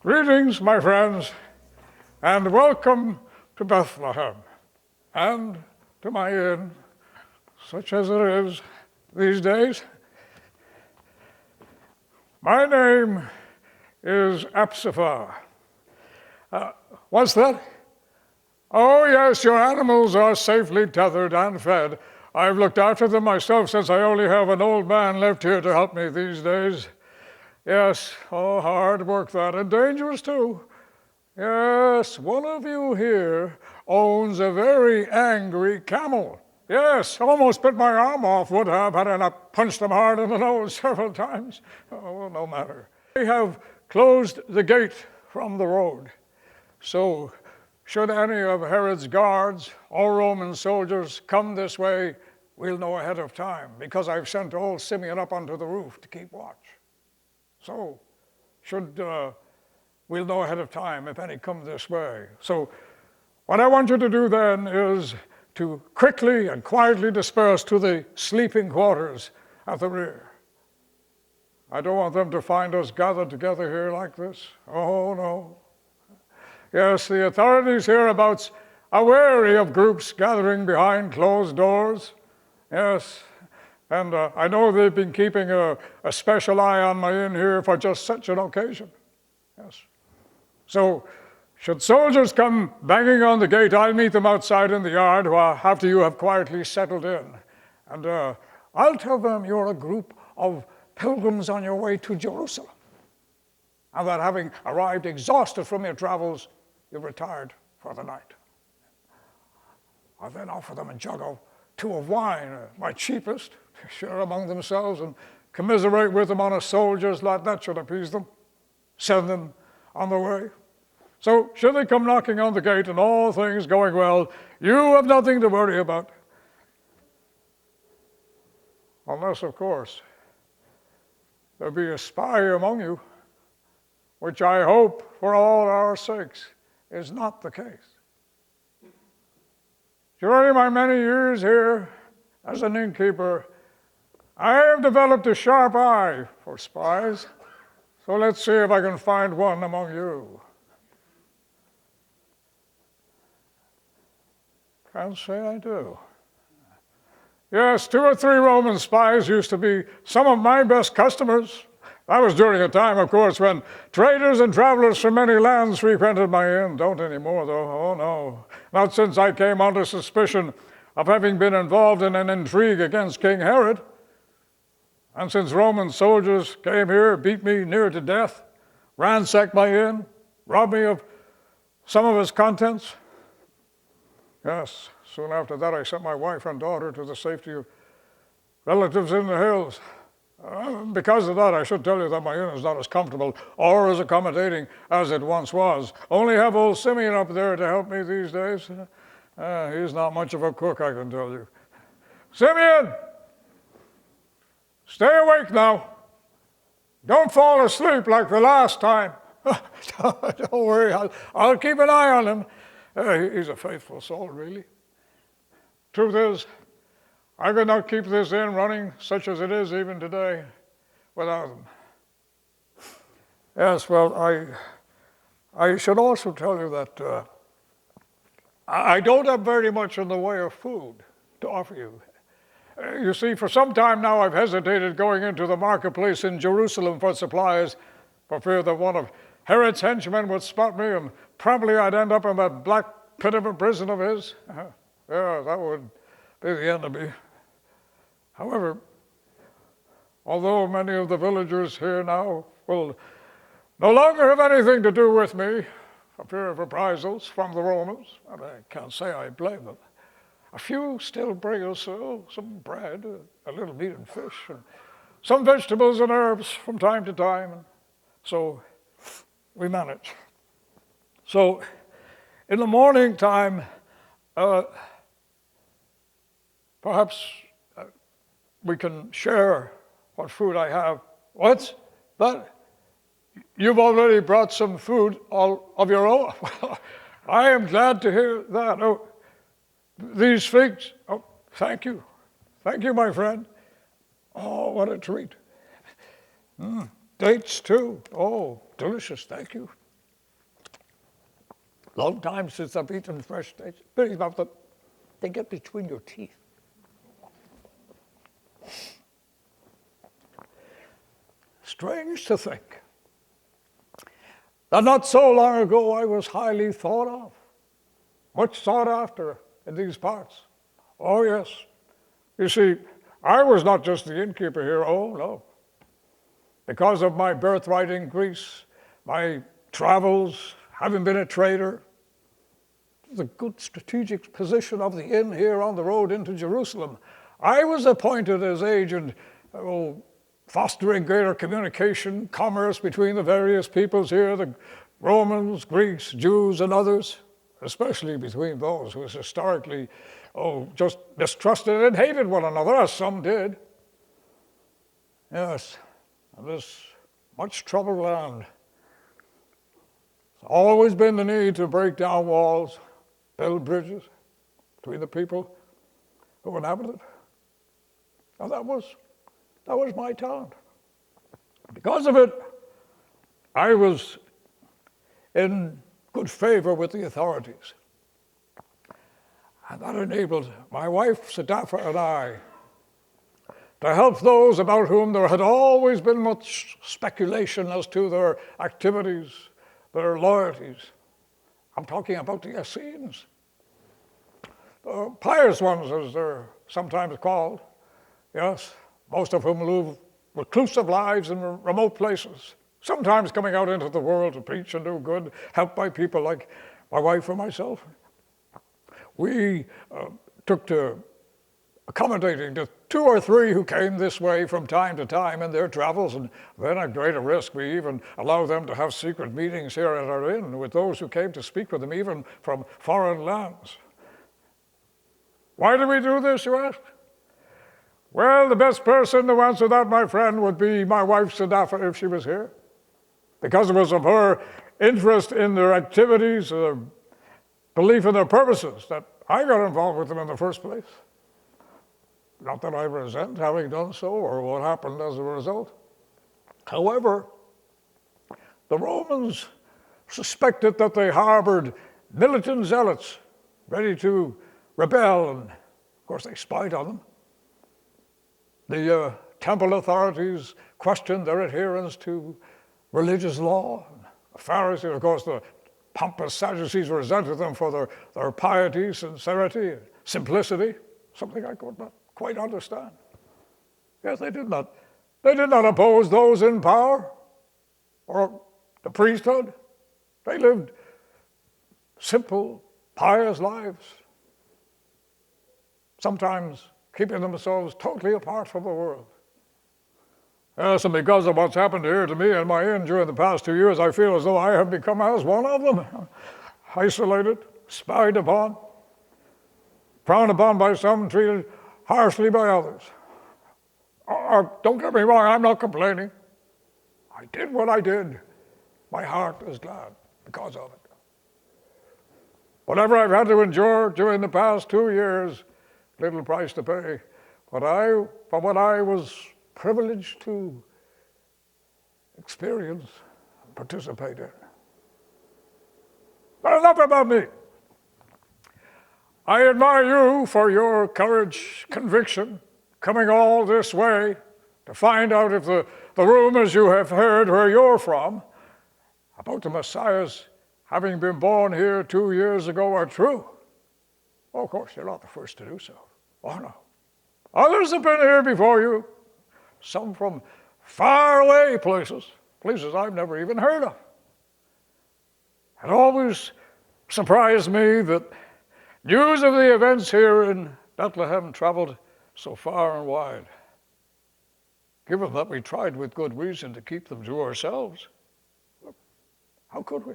Greetings, my friends, and welcome to Bethlehem, and to my inn, such as it is these days. My name is Apsifa. What's that? Oh, yes, your animals are safely tethered and fed. I've looked after them myself since I only have an old man left here to help me these days. Yes, oh, hard work that, and dangerous too. Yes, one of you here owns a very angry camel. Yes, almost bit my arm off, would have, had I not punched him hard in the nose several times. Oh, well, no matter. They have closed the gate from the road. So, should any of Herod's guards or Roman soldiers come this way, we'll know ahead of time, because I've sent old Simeon up onto the roof to keep watch. So, we'll know ahead of time if any come this way. So, what I want you to do then is to quickly and quietly disperse to the sleeping quarters at the rear. I don't want them to find us gathered together here like this. Oh, no. Yes, the authorities hereabouts are wary of groups gathering behind closed doors. Yes, and I know they've been keeping a special eye on my inn here for just such an occasion. Yes. So, should soldiers come banging on the gate, I'll meet them outside in the yard after you have quietly settled in. And I'll tell them you're a group of pilgrims on your way to Jerusalem, and that having arrived exhausted from your travels, you've retired for the night. I'll then offer them a jug or two of wine, my cheapest, to share among themselves and commiserate with them on a soldier's lot. That should appease them. Send them on their way. So, should they come knocking on the gate and all things going well, you have nothing to worry about. Unless, of course, there be a spy among you, which I hope for all our sakes is not the case. During my many years here as an innkeeper, I have developed a sharp eye for spies. So let's see if I can find one among you. Can't say I do. Yes, 2 or 3 Roman spies used to be some of my best customers. That was during a time, of course, when traders and travelers from many lands frequented my inn. Don't anymore, though. Oh, no. Not since I came under suspicion of having been involved in an intrigue against King Herod. And since Roman soldiers came here, beat me near to death, ransacked my inn, robbed me of some of its contents. Yes, soon after that I sent my wife and daughter to the safety of relatives in the hills. Because of that, I should tell you that my inn is not as comfortable or as accommodating as it once was. Only have old Simeon up there to help me these days. He's not much of a cook, I can tell you. Simeon! Stay awake now. Don't fall asleep like the last time. Don't worry, I'll keep an eye on him. He's a faithful soul, really. Truth is, I could not keep this inn running, such as it is even today, without him. Yes, well, I should also tell you that I don't have very much in the way of food to offer you. You see, for some time now I've hesitated going into the marketplace in Jerusalem for supplies, for fear that one of Herod's henchmen would spot me and probably I'd end up in that black pit of a prison of his. Yeah, that would be the end of me. However, although many of the villagers here now will no longer have anything to do with me for fear of reprisals from the Romans, and I can't say I blame them, a few still bring us some bread, a little meat and fish, and some vegetables and herbs from time to time. And so we manage. So in the morning time, perhaps we can share what food I have. What? But you've already brought some food all of your own? Well, I am glad to hear that. Oh, these figs, oh, thank you. Thank you, my friend. Oh, what a treat. Dates, too. Oh, delicious, thank you. Long time since I've eaten fresh steak. Pretty much that they get between your teeth. Strange to think that not so long ago I was highly thought of, much sought after in these parts. Oh yes, you see, I was not just the innkeeper here, oh no. Because of my birthright in Greece, my travels, having been a trader, the good strategic position of the inn here on the road into Jerusalem, I was appointed as agent, fostering greater communication, commerce between the various peoples here, the Romans, Greeks, Jews, and others, especially between those who historically, just distrusted and hated one another, as some did. Yes, this much troubled land. There's always been the need to break down walls, build bridges between the people who inhabit it. And that was my talent. Because of it, I was in good favor with the authorities. And that enabled my wife, Sadafa, and I to help those about whom there had always been much speculation as to their activities, their loyalties. I'm talking about the Essenes, the pious ones, as they're sometimes called. Yes, most of whom live reclusive lives in remote places, sometimes coming out into the world to preach and do good, helped by people like my wife and myself. We took to accommodating the 2 or 3 who came this way from time to time in their travels, and then at greater risk, we even allowed them to have secret meetings here at our inn with those who came to speak with them, even from foreign lands. Why do we do this, you ask? Well, the best person to answer that, my friend, would be my wife, Sadafa, if she was here. Because it was of her interest in their activities, belief in their purposes, that I got involved with them in the first place. Not that I resent having done so or what happened as a result. However, the Romans suspected that they harbored militant zealots ready to rebel, and of course they spied on them. The temple authorities questioned their adherence to religious law. The Pharisees, of course, the pompous Sadducees resented them for their piety, sincerity, and simplicity, something I could not quite understand. Yes, they did not oppose those in power or the priesthood. They lived simple, pious lives, sometimes keeping themselves totally apart from the world. Yes, and because of what's happened here to me and my inn during the past 2 years, I feel as though I have become as one of them, isolated, spied upon, frowned upon by some, treated harshly by others. Don't get me wrong, I'm not complaining. I did what I did. My heart is glad because of it. Whatever I've had to endure during the past 2 years, little price to pay, but what I was privileged to experience and participate in. But enough about me. I admire you for your courage, conviction, coming all this way to find out if the rumors you have heard where you're from about the Messiah's having been born here 2 years ago are true. Well, of course, you're not the first to do so. Oh, no. Others have been here before you, some from far away places I've never even heard of. It always surprised me that news of the events here in Bethlehem traveled so far and wide. Given that we tried with good reason to keep them to ourselves, how could we?